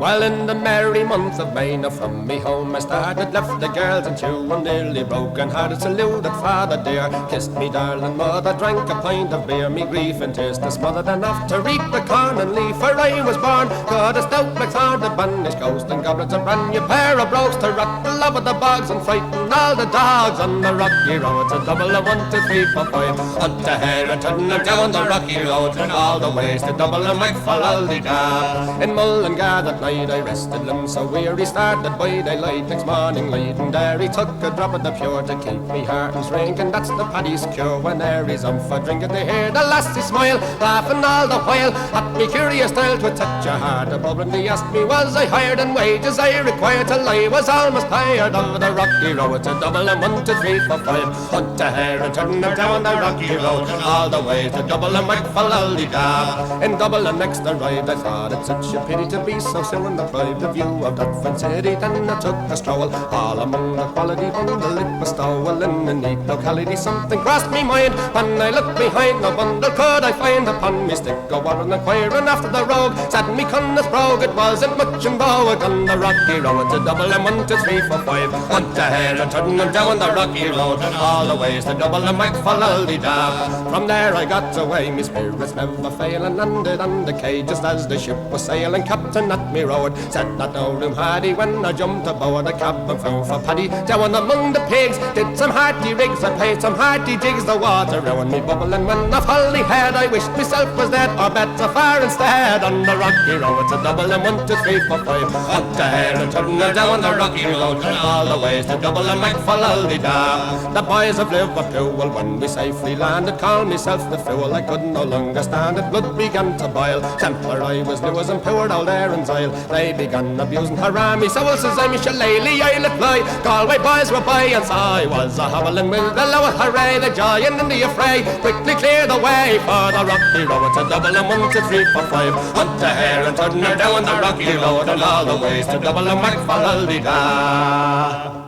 Well, in the merry month of May, now from me home I started, left the girls and two, and nearly broken hearted, saluted father dear, kissed me darling mother, drank a pint of beer, me grief and tears to smothered enough to reap the corn and leaf, for I was born, got a stout black sword, a Bannish coast, and goblets, a brand new pair of brogues to rock the love of the bogs and frighten all the dogs on the rocky road. It's a double of 1, 2, 3, 4, 5, up to here and turn them down the rocky road, and all the ways to double and make for Aldi-da. In Mullingar that night I rested limbs so weary, started by daylight next morning light, and there he took a drop of the pure to keep me heart and drink, and that's the paddy's cure. When there he's on for drinking, they hear the lassie smile, laughing all the while at me curious style to touch a heart above, and he asked me was I hired and wages I required till I was almost tired of the rocky road. It's a double and 1, 2, 3, 4, 5, hunt to here and turn them down the rocky road, and all the way to Double and McFallaldy-da. In Double and next arrived, I thought it such a pity to be so soon deprived of view of that fine city. Then I took a stroll all among the quality bundle it was stowel in a neat locality. Something crossed me mind when I looked behind, no bundle could I find upon me stick. Go on inquiring after the rogue, said me cunna's brogue, it wasn't much in vogue on the rocky road. To Double and 1, 2, 3, 4, 5, hunt to here and turn them down the rocky road, and all the ways to Double and McFallaldy-da. From there I got away, me spirits never fail, and landed on the quay just as the ship was sailing. Captain at me road said that no room had he, when I jumped aboard the cabin found for Paddy. Down among the pigs, did some hearty rigs, I played some hearty jigs, the water round me bubbling when I fully had. I wished myself was dead, or better far instead, on the rocky road. To Double and 1, 2, 3, 4, 5, up to here and turn down the rocky road, and all the ways to Double and McFallaldy-da. The boys of Liverpool, when we safely landed, called myself the fool, I could no longer stand it, blood began to boil, temper I was new as and poured all Aaron's oil. They began abusing her me, so says I'm shillelagh I'll apply. Galway boys were by, and so I was a hobbling with the lower hooray, the joy and in the affray, quickly clear the way for the rocky road. To Double and 1, 2, 3, 4, 5, hunt to here and turn her down the rocky road, and all the ways to Double and McFallaldy-da.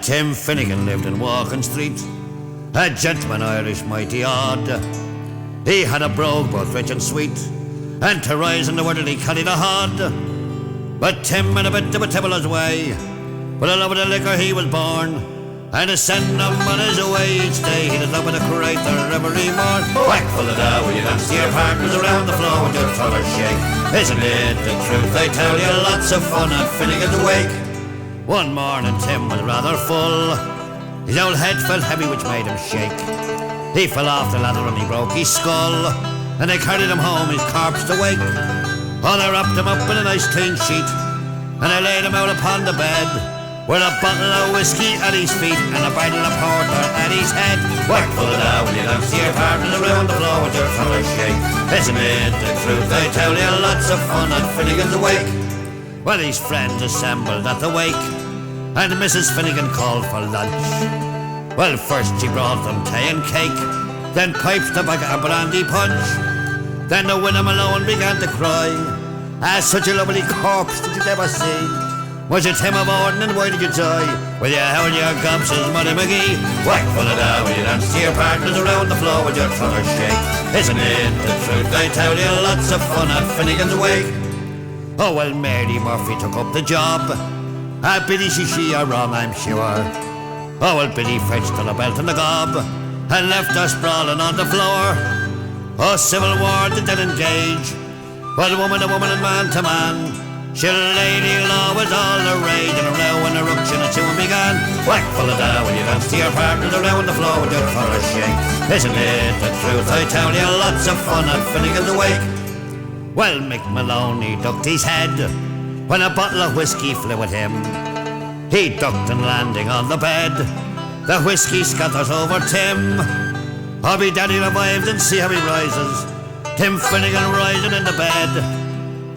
Tim Finnegan lived in Walking Street, a gentleman Irish mighty odd. He had a brogue both rich and sweet, and to rise in the world he carried a hod. But Tim had a bit of a tibbler's way, for the love of the liquor he was born, and to send him on his way each day he'd love with a crater every morn. Whack full of dough when you dance to your partners around the floor with your trollers shake. Isn't it the truth? They tell you lots of fun at Finnegan's Wake. One morning Tim was rather full, his old head felt heavy which made him shake. He fell off the ladder and he broke his skull, and they carried him home his corpse to wake. Oh, they wrapped him up in a nice clean sheet, and they laid him out upon the bed, with a bottle of whiskey at his feet and a bottle of porter at his head. Whack full of dough when you dance to your partners around the floor with your trollers shake. Isn't it the truth? They tell you lots of fun at Finnegan's Wake. Well, his friends assembled at the wake, and Mrs. Finnegan called for lunch. Well, first she brought them tea and cake, then pipes, tobacco and brandy punch. Then the widow Malone began to cry, such a lovely corpse did you ever see? Was it Tim of Orden and why did you die? Well, you held your gobs, says Muddy McGee. Whack full of dough when you dance to your partners around the floor with your trollers shake. Isn't it the truth? They tell you lots of fun at Finnegan's Wake. Oh, well, Mary Murphy took up the job. Biddy, she are wrong, I'm sure. Oh, well, Biddy fetched her a belt and a gob, and left her sprawling on the floor. Oh, Civil War did then engage, but woman to woman and man to man. She'll lady law was all the rage, and a row and a ruction and soon began. Whack full of dough when you dance to your partners around the floor with your trollers shake. Isn't it the truth? I tell you lots of fun at Finnegan's Wake. Well, Mick Maloney ducked his head when a bottle of whiskey flew at him. He ducked and landing on the bed, the whiskey scatters over Tim. Oh, be daddy revived and see how he rises. Tim Finnegan rising in the bed,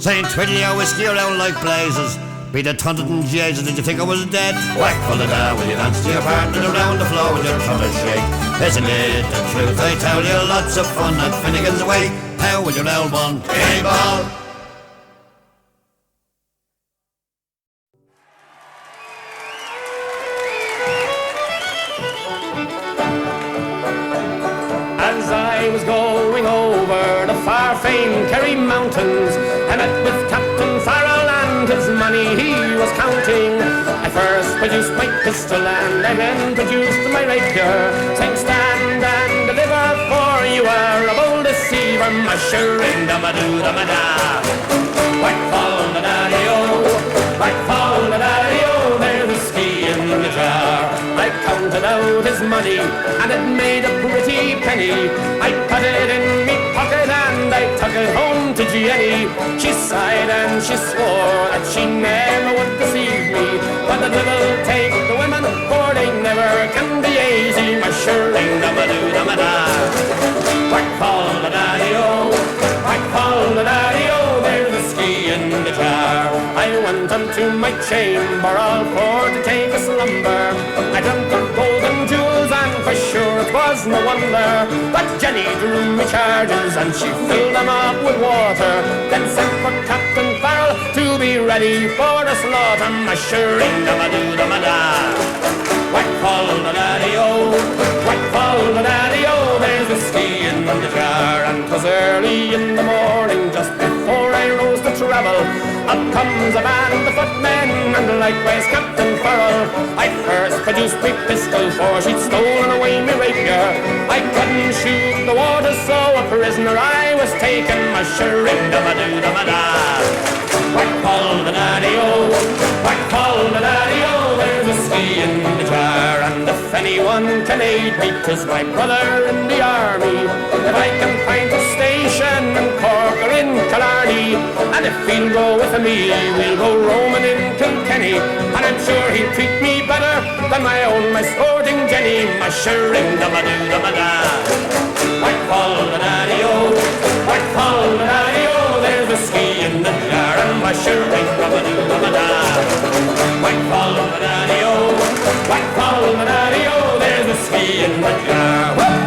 saying 20 your whiskey around like blazes. Be the tunted and Jesus, did you think I was dead? Whack full of dough when you dance to your partners around the floor with your trollers shake. Isn't it the truth? I tell you lots of fun at Finnegan's Wake. How was your old one? Hey, ball! As I was going over the far-famed Kerry Mountains, I met with Captain Farrell and his money he was counting. I first produced my pistol and I then produced my rapier, saying stand and deliver, for you are a bold deceiver, mushering da-ma-doo-da-ma-da. Whack fall the daddy-o, whack fall the daddy-o, there's whiskey in the jar. I counted out his money and it made a pretty penny. I put it in me pocket and I took it home to Jenny. She sighed and she swore that she never would deceive me, but the devil take the women, for they never can be easy, mushering da-ma-doo-da-ma-da. Whack fall the daddy-o, whack fall the daddy-o, there's whiskey in the jar. I went unto my chamber all for to take a slumber. I dreamt of gold and jewels, and for sure it was no wonder that Jenny drew me charges and she filled them up with water, then sent for Captain Farrell to be ready for the slaughter, mushering da-ma-doo-da-ma-da. Whack fall the daddy-o, whack fall the daddy-o, there's whiskey in the jar. And 'twas early in the morning, just before I rose to travel, up comes a band of footmen, and likewise Captain Farrell. I first produced my pistol, for she'd stolen away me rapier. I couldn't shoot the water, so a prisoner I was taken, mushering da-ma-doo-da-ma-da. Whack fall the daddy-o, whack fall the daddy-o, there's whiskey in the jar. And if anyone can aid me, 'tis my brother in the army. If I can find a station in Cork or in Killarney, and if he'll go with me, we'll go roaming in Kilkenny, and I'm sure he'll treat me better than my own, my sporting Jenny, mushering da-ma-doo-da-ma-da. Whack fall the daddy-o, whack fall the daddy-o, there's whiskey in the jar, and mushering da-ma-doo-da-ma-da. Whack fall the daddy-o, whack fall the daddy-o, there's whiskey in the jar. Whoop!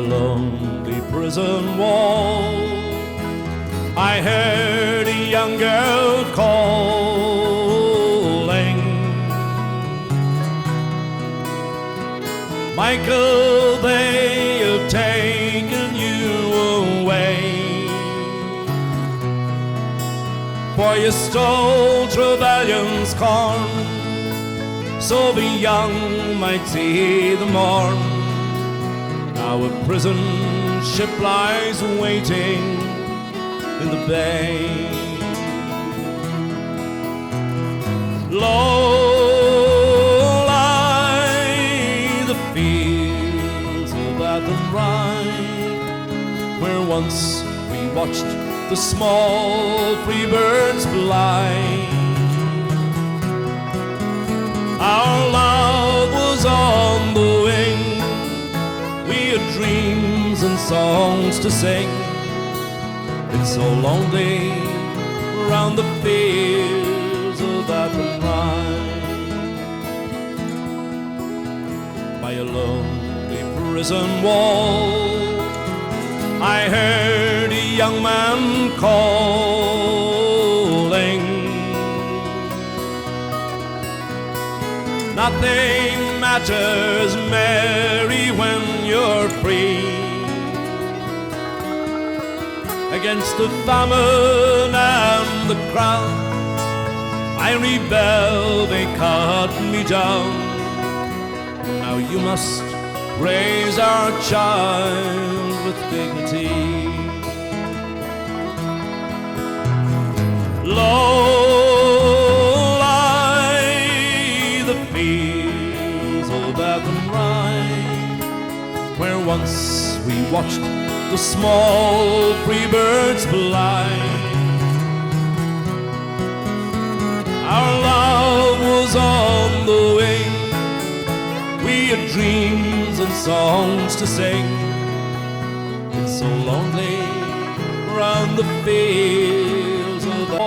lonely prison wall, I heard a young girl calling, Michael, they have taken you away, for you stole Trevelyan's corn, so the young might see the morn. Now a prison ship lies waiting in the bay. Low lie the fields of Athenry, where once we watched the small free birds fly. Our love was on the wing, we had dreams and songs to sing. It's so lonely round the fields of Athenry. By a lonely prison wall, I heard a young man calling, nothing matters, Mary, when you're free. Against the famine and the crowd, I rebel, they cut me down. Now you must raise our child with dignity. Low lie the fields of Athenry, where once we watched the small free birds fly. Our love was on the wing, we had dreams and songs to sing. It's so lonely round the fields of the